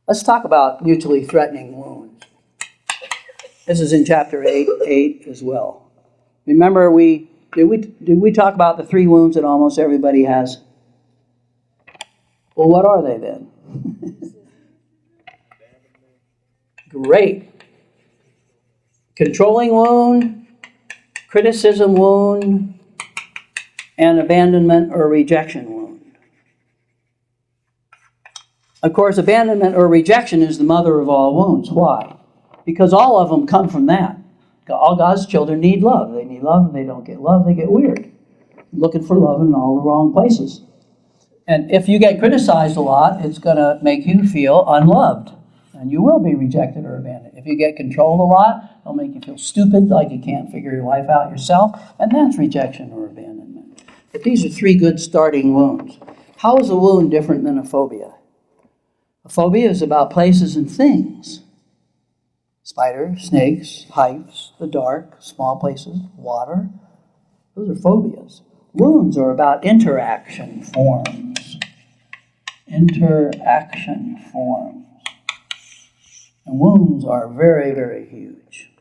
Let's talk about mutually threatening wounds. This is in chapter 8 as well. Remember, did we talk about the 3 wounds that almost everybody has? Well, what are they then? Great. Controlling wound, criticism wound, and abandonment or rejection wound. Of course, abandonment or rejection is the mother of all wounds. Why? Because all of them come from that. All God's children need love. They need love, and they don't get love, they get weird. Looking for love in all the wrong places. And if you get criticized a lot, it's going to make you feel unloved. And you will be rejected or abandoned. If you get controlled a lot, it'll make you feel stupid, like you can't figure your life out yourself. And that's rejection or abandonment. But these are 3 good starting wounds. How is a wound different than a phobia? A phobia is about places and things. Spiders, snakes, heights, the dark, small places, water. Those are phobias. Wounds are about interaction forms. Interaction forms. And wounds are very, very huge.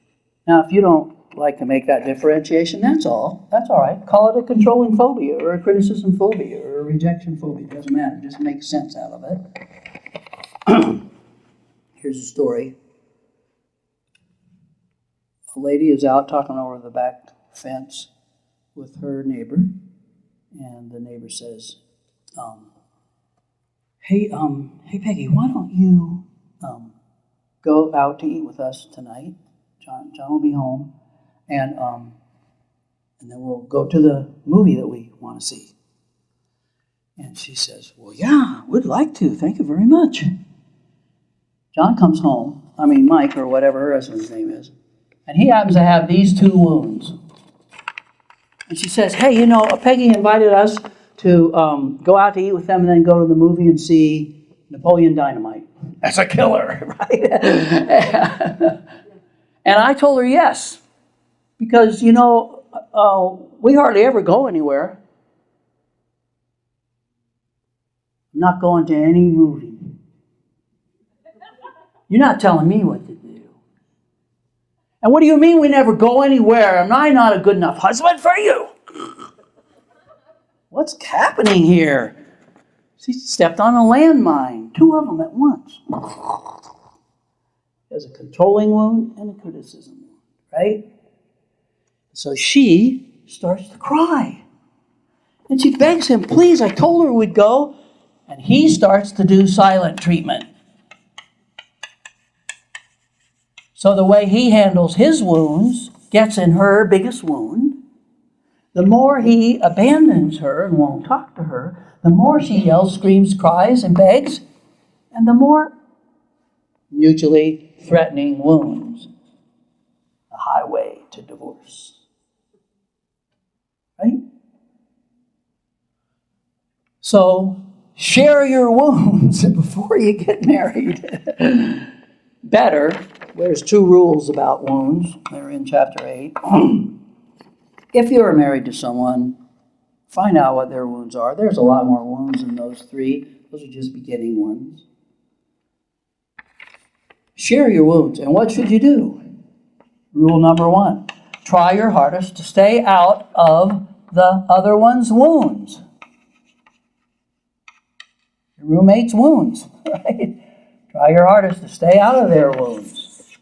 Now, if you don't like to make that differentiation, that's all. That's all right. Call it a controlling phobia or a criticism phobia or a rejection phobia. It doesn't matter. Just make sense out of it. Here's a story. A lady is out talking over the back fence with her neighbor, and the neighbor says, hey Peggy, why don't you go out to eat with us tonight? John will be home, and then we'll go to the movie that we want to see. And she says, well, yeah, we'd like to. Thank you very much. John comes home, Mike, or whatever her husband's name is, and he happens to have these 2 wounds. And she says, hey, Peggy invited us to go out to eat with them and then go to the movie and see Napoleon Dynamite. That's a killer, right? And I told her yes, because, we hardly ever go anywhere. I'm not going to any movie. You're not telling me what to do. And what do you mean we never go anywhere? Am I not a good enough husband for you? What's happening here? She stepped on a landmine, 2 of them at once. There's a controlling wound and a criticism wound, right? So she starts to cry. And she begs him, please, I told her we'd go. And he starts to do silent treatment. So the way he handles his wounds gets in her biggest wound. The more he abandons her and won't talk to her, the more she yells, screams, cries, and begs, and the more mutually threatening wounds. The highway to divorce. Right? So, share your wounds before you get married. Better, there's 2 rules about wounds. They're in chapter 8. If you're married to someone, find out what their wounds are. There's a lot more wounds than those 3. Those are just beginning ones. Share your wounds. And what should you do? Rule number 1. Try your hardest to stay out of the other one's wounds. Your roommate's wounds, right? Try your hardest to stay out of their wounds.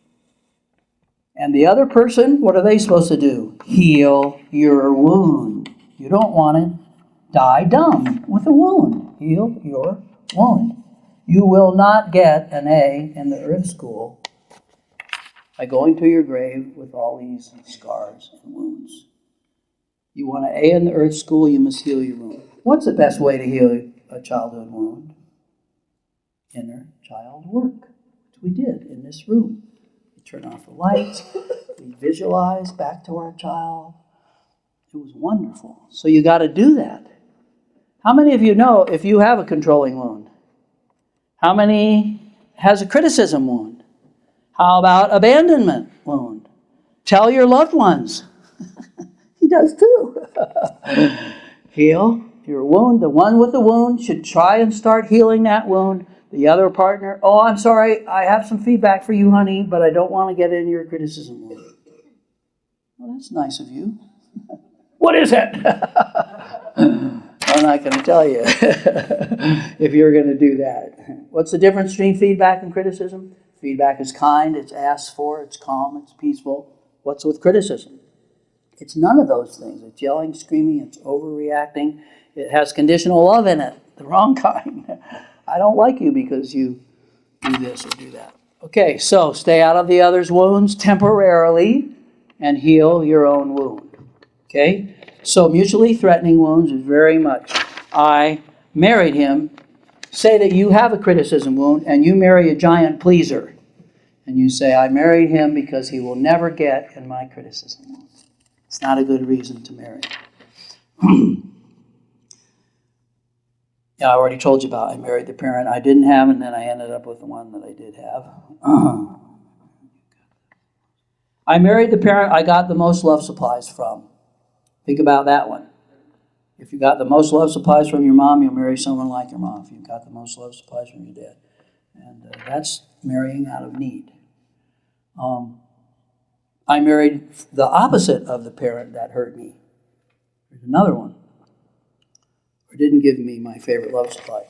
And the other person, what are they supposed to do? Heal your wound. You don't want to die dumb with a wound. Heal your wound. You will not get an A in the earth school by going to your grave with all these scars and wounds. You want an A in the earth school, you must heal your wound. What's the best way to heal a childhood wound? Inner child work, which we did in this room. We turn off the lights, we visualize back to our child. It was wonderful. So you got to do that. How many of you know if you have a controlling wound? How many has a criticism wound? How about abandonment wound? Tell your loved ones. He does too. Heal your wound. The one with the wound should try and start healing that wound The other partner, oh, I'm sorry, I have some feedback for you, honey, but I don't want to get in your criticism wound. Well, that's nice of you. What is it? I'm not going to tell you if you're going to do that. What's the difference between feedback and criticism? Feedback is kind, it's asked for, it's calm, it's peaceful. What's with criticism? It's none of those things. It's yelling, screaming, it's overreacting. It has conditional love in it, the wrong kind. I don't like you because you do this or do that. Okay, so stay out of the other's wounds temporarily and heal your own wound. Okay? So mutually threatening wounds is very much, I married him. Say that you have a criticism wound and you marry a giant pleaser. And you say, I married him because he will never get in my criticism wound. It's not a good reason to marry. Yeah, I already told you about I married the parent I didn't have, and then I ended up with the one that I did have. I married the parent I got the most love supplies from. Think about that one. If you got the most love supplies from your mom, you'll marry someone like your mom. If you got the most love supplies from your dad. And that's marrying out of need. I married the opposite of the parent that hurt me. There's another one. Or didn't give me my favorite love supply.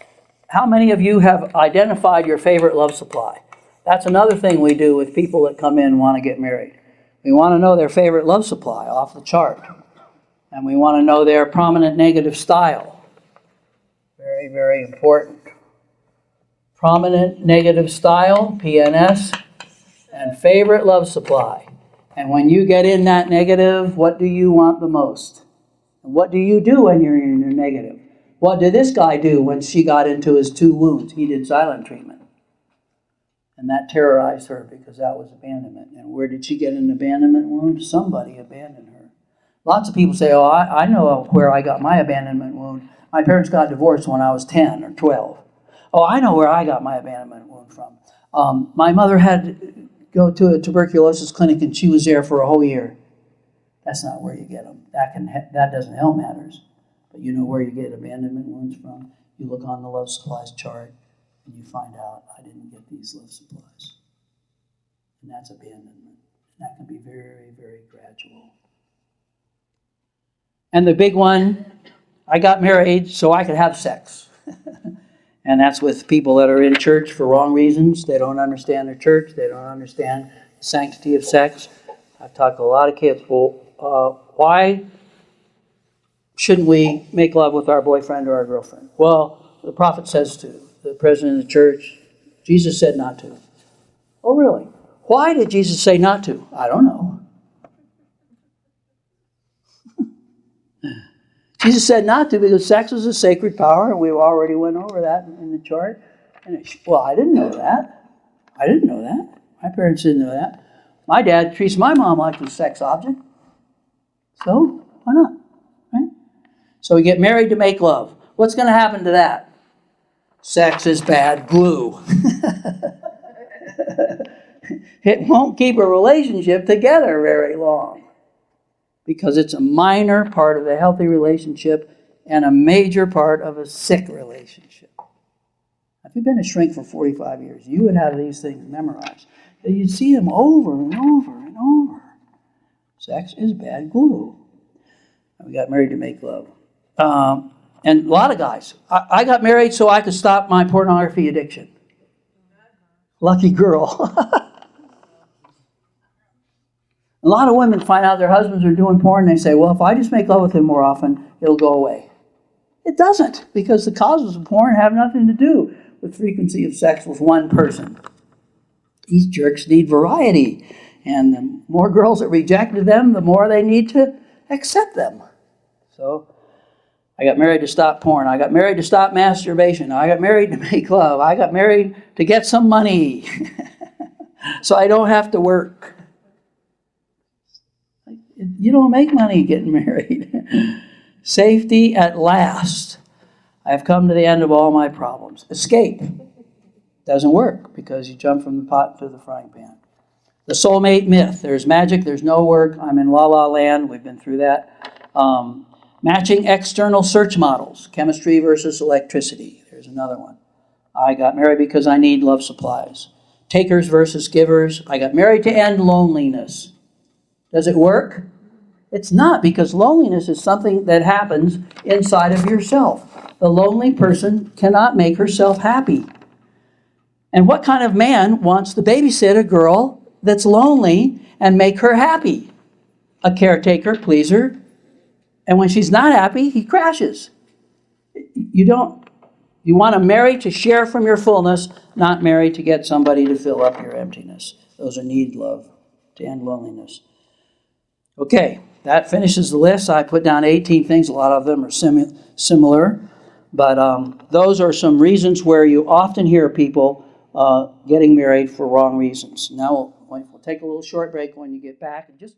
How many of you have identified your favorite love supply? That's another thing we do with people that come in and want to get married. We want to know their favorite love supply off the chart. And we want to know their prominent negative style. Very, very important. Prominent negative style, PNS, and favorite love supply. And when you get in that negative, what do you want the most? And what do you do when you're in your negative? What did this guy do when she got into his 2 wounds? He did silent treatment. And that terrorized her because that was abandonment. And where did she get an abandonment wound? Somebody abandoned her. Lots of people say, oh, I know where I got my abandonment wound. My parents got divorced when I was 10 or 12. Oh, I know where I got my abandonment wound from. My mother had to go to a tuberculosis clinic and she was there for a whole year. That's not where you get them. That doesn't help matters. But you know where you get abandonment wounds from. You look on the love supplies chart and you find out, I didn't get these love supplies. And that's abandonment. And that can be very, very gradual. And the big one, I got married so I could have sex. And that's with people that are in church for wrong reasons. They don't understand their church. They don't understand the sanctity of sex. I've talked to a lot of kids, well, why shouldn't we make love with our boyfriend or our girlfriend? Well, the prophet says to. The president of the church, Jesus said not to. Oh, really? Why did Jesus say not to? I don't know. Jesus said not to because sex is a sacred power, and we already went over that in the chart. And well, I didn't know that. I didn't know that. My parents didn't know that. My dad treats my mom like a sex object. So, why not? Right? So we get married to make love. What's going to happen to that? Sex is bad glue. It won't keep a relationship together very long because it's a minor part of the healthy relationship and a major part of a sick relationship. If you've been a shrink for 45 years, you would have these things memorized. You'd see them over and over and over. Sex is bad glue. We got married to make love. And a lot of guys. I got married so I could stop my pornography addiction. Lucky girl. A lot of women find out their husbands are doing porn and they say, well, if I just make love with him more often, it'll go away. It doesn't, because the causes of porn have nothing to do with frequency of sex with one person. These jerks need variety. And the more girls that rejected them, the more they need to accept them. So I got married to stop porn. I got married to stop masturbation. I got married to make love. I got married to get some money so I don't have to work. You don't make money getting married. Safety at last. I have come to the end of all my problems. Escape. Doesn't work because you jump from the pot to the frying pan. The soulmate myth. There's magic, there's no work. I'm in la la land. We've been through that. Matching external search models. Chemistry versus electricity. There's another one. I got married because I need love supplies. Takers versus givers. I got married to end loneliness. Does it work? It's not, because loneliness is something that happens inside of yourself. The lonely person cannot make herself happy. And what kind of man wants to babysit a girl that's lonely and make her happy? A caretaker, pleaser. And when she's not happy, he crashes. You want to marry to share from your fullness, not marry to get somebody to fill up your emptiness. Those are need love to end loneliness. Okay, that finishes the list. I put down 18 things. A lot of them are similar. But those are some reasons where you often hear people getting married for wrong reasons. Now we'll take a little short break when you get back and just